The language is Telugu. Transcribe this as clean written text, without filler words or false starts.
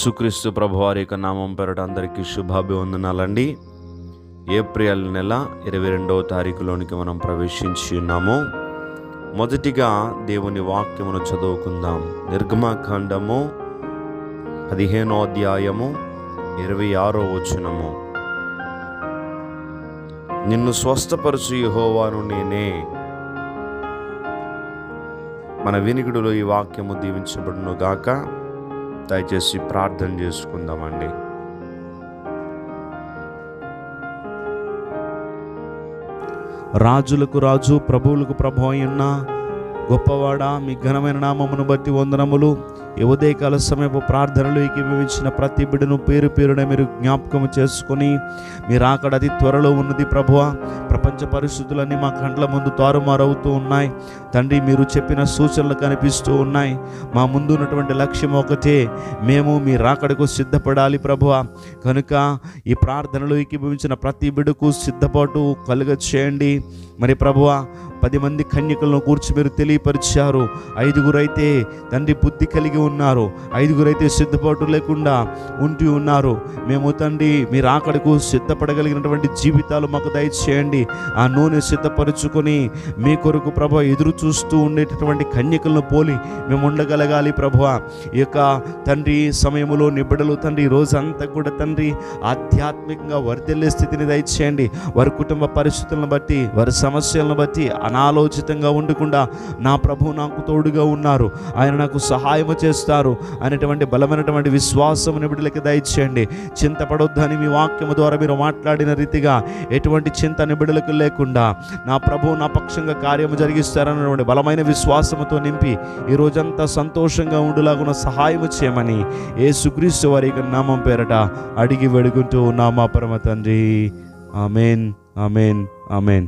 యేసుక్రీస్తు ప్రభువారి యొక్క నామం పేరట అందరికీ శుభాభివందనాలండి. ఏప్రిల్ నెల 22వ తారీఖులోనికి మనం ప్రవేశించి ఉన్నాము. మొదటిగా దేవుని వాక్యమును చదువుకుందాం. నిర్గమకాండము 15వ అధ్యాయము 26వ వచనము. నిన్ను స్వస్థపరచు యెహోవాను నేనే. మన వినికిడిలో ఈ వాక్యము దీవించబడును గాక. దయచేసి ప్రార్థన చేసుకుందామండి. రాజులకు రాజు, ప్రభువులకు ప్రభు అయ్యున్న గొప్పవాడా, మీ ఘనమైన నామమును బట్టి వందనములు. ఈ ఉదయకాల సమయపు ప్రార్థనలు ఏకీభవించిన ప్రతి బిడ్డను పేరు పేరున మీరు జ్ఞాపకం చేసుకొని, మీరు అక్కడ అతి త్వరలో ఉన్నది ప్రభువా. ప్రపంచ పరిస్థితులన్నీ మా కండ్ల ముందు తారుమారవుతూ ఉన్నాయి తండ్రి. మీరు చెప్పిన సూచనలు కనిపిస్తూ ఉన్నాయి. మా ముందు ఉన్నటువంటి లక్ష్యం ఒకటే, మేము మీ రాకడకు సిద్ధపడాలి ప్రభువా. కనుక ఈ ప్రార్థనలు ఏకీభవించిన ప్రతి బిడ్డకు సిద్ధపాటు కలుగ చేయండి. మరి ప్రభువా, 10 మంది కన్యకలను కూర్చి మీరు తెలియపరిచారు. 5గురు అయితే తండ్రి బుద్ధి కలిగి ఉన్నారు, 5గురు అయితే సిద్ధపాటు లేకుండా ఉంటూ ఉన్నారు. మేము తండ్రి మీరు అక్కడకు సిద్ధపడగలిగినటువంటి జీవితాలు మాకు దయచేయండి. ఆ నూనె సిద్ధపరుచుకొని మీ కొరకు ప్రభు ఎదురు చూస్తూ ఉండేటటువంటి కన్యకలను పోలి మేము ఉండగలగాలి ప్రభువా. ఈ యొక్క తండ్రి సమయంలో నిబిడలు తండ్రి రోజంతా కూడా తండ్రి ఆధ్యాత్మికంగా వర్ధిల్లే స్థితిని దయచేయండి. వారి కుటుంబ పరిస్థితులను బట్టి, వారి సమస్యలను బట్టి అనాలోచితంగా ఉండకుండా నా ప్రభు నాకు తోడుగా ఉన్నారు, ఆయన నాకు సహాయం చేస్తారు అనేటువంటి బలమైనటువంటి విశ్వాసం నిబిడలకి దయచేయండి. చింతపడొద్దని మీ వాక్యము ద్వారా మీరు మాట్లాడిన రీతిగా ఎటువంటి చింత నిబిడలకు లేకుండా నా ప్రభు నా పక్షంగా కార్యము జరిగిస్తారన్నటువంటి బలమైన విశ్వాసముతో నింపి ఈ రోజంతా సంతోషంగా ఉండులాగున సహాయము చేయమని యేసుక్రీస్తు వారి నామం పేరట అడిగి వేడుకుంటూ ఉన్నామా పరమ తండ్రి. ఆమేన్, ఆమేన్, ఆమేన్.